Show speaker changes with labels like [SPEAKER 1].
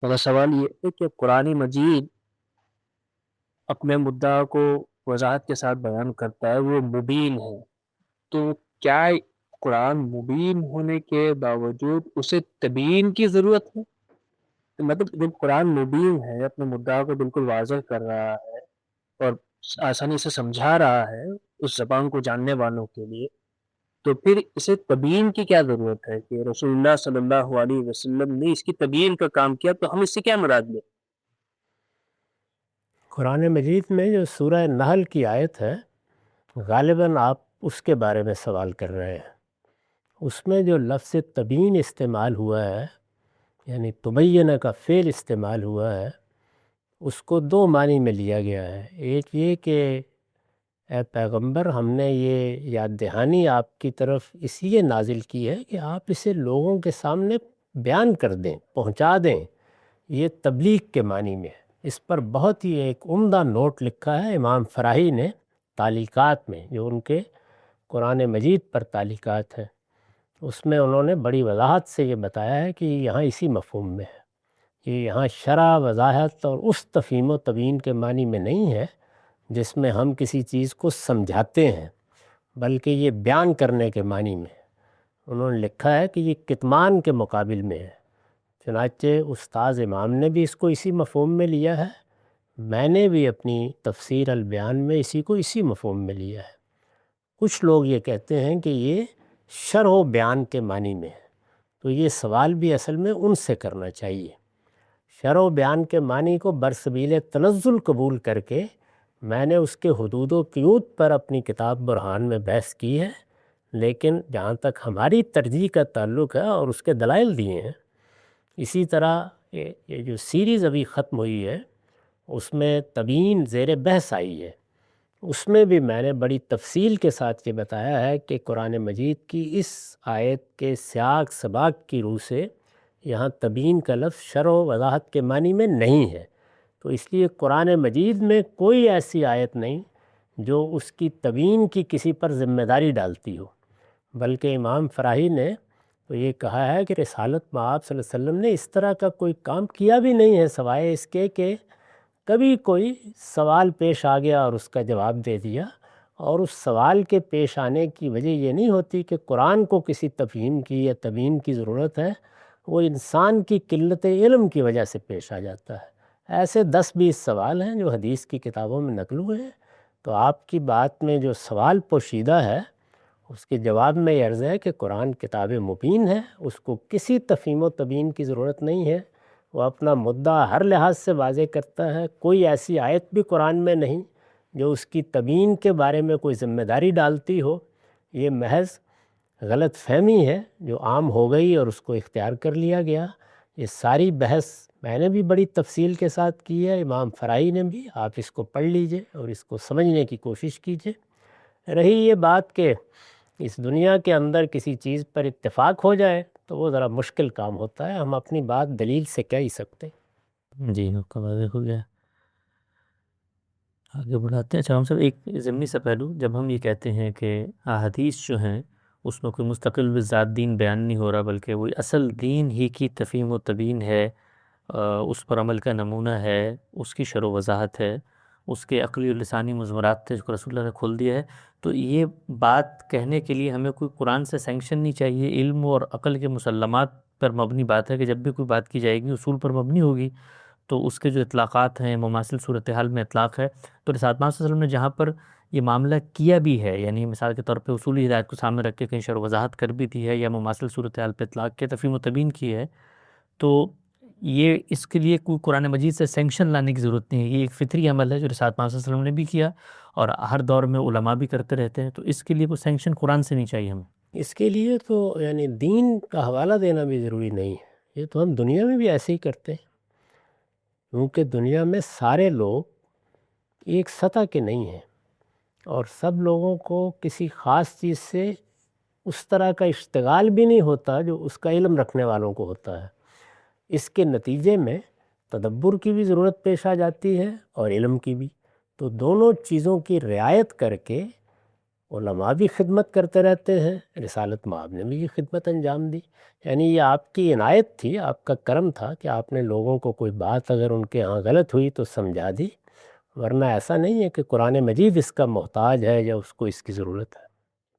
[SPEAKER 1] میرا سوال یہ ہے کہ قرآن مجید اپنے مدعا کو وضاحت کے ساتھ بیان کرتا ہے، وہ مبین ہے، تو کیا قرآن مبین ہونے کے باوجود اسے تبیین کی ضرورت ہے؟ مطلب جب قرآن مبین ہے، اپنے مدعا کو بالکل واضح کر رہا ہے اور آسانی سے سمجھا رہا ہے اس زبان کو جاننے والوں کے لیے، تو پھر اسے تبیین کی کیا ضرورت ہے کہ رسول اللہ صلی اللہ علیہ وسلم نے اس کی تبیین کا کام کیا، تو ہم اس سے کیا مراد لیں؟
[SPEAKER 2] قرآن مجید میں جو سورہ نحل کی آیت ہے، غالباً آپ اس کے بارے میں سوال کر رہے ہیں۔ اس میں جو لفظ تبیین استعمال ہوا ہے، یعنی تبینہ کا فعل استعمال ہوا ہے، اس کو دو معنی میں لیا گیا ہے۔ ایک یہ کہ اے پیغمبر، ہم نے یہ یاد دہانی آپ کی طرف اس لیے نازل کی ہے کہ آپ اسے لوگوں کے سامنے بیان کر دیں، پہنچا دیں۔ یہ تبلیغ کے معنی میں ہے۔ اس پر بہت ہی ایک عمدہ نوٹ لکھا ہے امام فراہی نے تعلیقات میں، جو ان کے قرآن مجید پر تعلیقات ہیں۔ اس میں انہوں نے بڑی وضاحت سے یہ بتایا ہے کہ یہاں اسی مفہوم میں ہے، کہ یہاں شرح، وضاحت اور اس تفہیم و تبیین کے معنی میں نہیں ہے جس میں ہم کسی چیز کو سمجھاتے ہیں، بلکہ یہ بیان کرنے کے معنی میں ہے۔ انہوں نے لکھا ہے کہ یہ کتمان کے مقابل میں ہے۔ چنانچہ استاذ امام نے بھی اس کو اسی مفہوم میں لیا ہے، میں نے بھی اپنی تفسیر البیان میں اسی کو اسی مفہوم میں لیا ہے۔ کچھ لوگ یہ کہتے ہیں کہ یہ شرح و بیان کے معنی میں ہے، تو یہ سوال بھی اصل میں ان سے کرنا چاہیے۔ شرح و بیان کے معنی کو برسبیل تنزل قبول کر کے میں نے اس کے حدود و قیود پر اپنی کتاب برہان میں بحث کی ہے، لیکن جہاں تک ہماری ترجیح کا تعلق ہے اور اس کے دلائل دیے ہیں، اسی طرح یہ جو سیریز ابھی ختم ہوئی ہے اس میں تبیین زیر بحث آئی ہے، اس میں بھی میں نے بڑی تفصیل کے ساتھ یہ بتایا ہے کہ قرآن مجید کی اس آیت کے سیاق سباق کی روح سے یہاں تبیین کا لفظ شرح و وضاحت کے معنی میں نہیں ہے۔ تو اس لیے قرآن مجید میں کوئی ایسی آیت نہیں جو اس کی تبیین کی کسی پر ذمہ داری ڈالتی ہو، بلکہ امام فراہی نے تو یہ کہا ہے کہ رسالت مآب صلی اللہ علیہ وسلم نے اس طرح کا کوئی کام کیا بھی نہیں ہے، سوائے اس کے کہ کبھی کوئی سوال پیش آ گیا اور اس کا جواب دے دیا، اور اس سوال کے پیش آنے کی وجہ یہ نہیں ہوتی کہ قرآن کو کسی تفہیم کی یا تبیین کی ضرورت ہے، وہ انسان کی قلت علم کی وجہ سے پیش آ جاتا ہے۔ ایسے 10-20 سوال ہیں جو حدیث کی کتابوں میں نقل ہوئے ہیں۔ تو آپ کی بات میں جو سوال پوشیدہ ہے، اس کے جواب میں یہ عرض ہے کہ قرآن کتاب مبین ہے، اس کو کسی تفہیم و تبیین کی ضرورت نہیں ہے، وہ اپنا مدعا ہر لحاظ سے واضح کرتا ہے۔ کوئی ایسی آیت بھی قرآن میں نہیں جو اس کی تبیین کے بارے میں کوئی ذمہ داری ڈالتی ہو۔ یہ محض غلط فہمی ہے جو عام ہو گئی اور اس کو اختیار کر لیا گیا۔ یہ ساری بحث میں نے بھی بڑی تفصیل کے ساتھ کی ہے، امام فرائی نے بھی، آپ اس کو پڑھ لیجئے اور اس کو سمجھنے کی کوشش کیجئے۔ رہی یہ بات کہ اس دنیا کے اندر کسی چیز پر اتفاق ہو جائے تو وہ ذرا مشکل کام ہوتا ہے، ہم اپنی بات دلیل سے کہہ ہی سکتے ہیں۔
[SPEAKER 3] جی، آپ کا واضح ہو گیا، آگے بڑھاتے ہیں۔ اچھا ہم سب ایک ضمنی سا پہلو، جب ہم یہ کہتے ہیں کہ احادیث جو ہیں اس میں کوئی مستقل بذات دین بیان نہیں ہو رہا، بلکہ وہی اصل دین ہی کی تفہیم و تبیین ہے، اس پر عمل کا نمونہ ہے، اس کی شرح و وضاحت ہے، اس کے عقلی و لسانی مضمرات تھے جس کو رسول اللہ نے کھول دیا ہے، تو یہ بات کہنے کے لیے ہمیں کوئی قرآن سے سینکشن نہیں چاہیے۔ علم اور عقل کے مسلمات پر مبنی بات ہے کہ جب بھی کوئی بات کی جائے گی اصول پر مبنی ہوگی، تو اس کے جو اطلاقات ہیں مماثل صورتحال میں اطلاق ہے۔ تو رسالت صلی اللہ علیہ وسلم نے جہاں پر یہ معاملہ کیا بھی ہے، یعنی مثال کے طور پہ اصولی ہدایت کو سامنے رکھ کے کہیں شرح و وضاحت کر بھی دی ہے، یا مماثل صورتحال پہ اطلاق کے تفہیم و تبیین کی ہے، تو یہ اس کے لیے کوئی قرآن مجید سے سینکشن لانے کی ضرورت نہیں ہے۔ یہ ایک فطری عمل ہے جو رسالت صلی اللہ علیہ وسلم نے بھی کیا اور ہر دور میں علماء بھی کرتے رہتے ہیں، تو اس کے لیے کوئی سینکشن قرآن سے نہیں چاہیے ہمیں۔
[SPEAKER 2] اس کے لیے تو یعنی دین کا حوالہ دینا بھی ضروری نہیں ہے، یہ تو ہم دنیا میں بھی ایسے ہی کرتے ہیں، کیونکہ دنیا میں سارے لوگ ایک سطح کے نہیں ہیں، اور سب لوگوں کو کسی خاص چیز سے اس طرح کا اشتغال بھی نہیں ہوتا جو اس کا علم رکھنے والوں کو ہوتا ہے۔ اس کے نتیجے میں تدبر کی بھی ضرورت پیش آ جاتی ہے اور علم کی بھی، تو دونوں چیزوں کی رعایت کر کے علماء بھی خدمت کرتے رہتے ہیں، رسالت مآب نے بھی یہ خدمت انجام دی۔ یعنی یہ آپ کی عنایت تھی، آپ کا کرم تھا کہ آپ نے لوگوں کو کوئی بات اگر ان کے ہاں غلط ہوئی تو سمجھا دی، ورنہ ایسا نہیں ہے کہ قرآن مجید اس کا محتاج ہے یا اس کو اس کی ضرورت ہے۔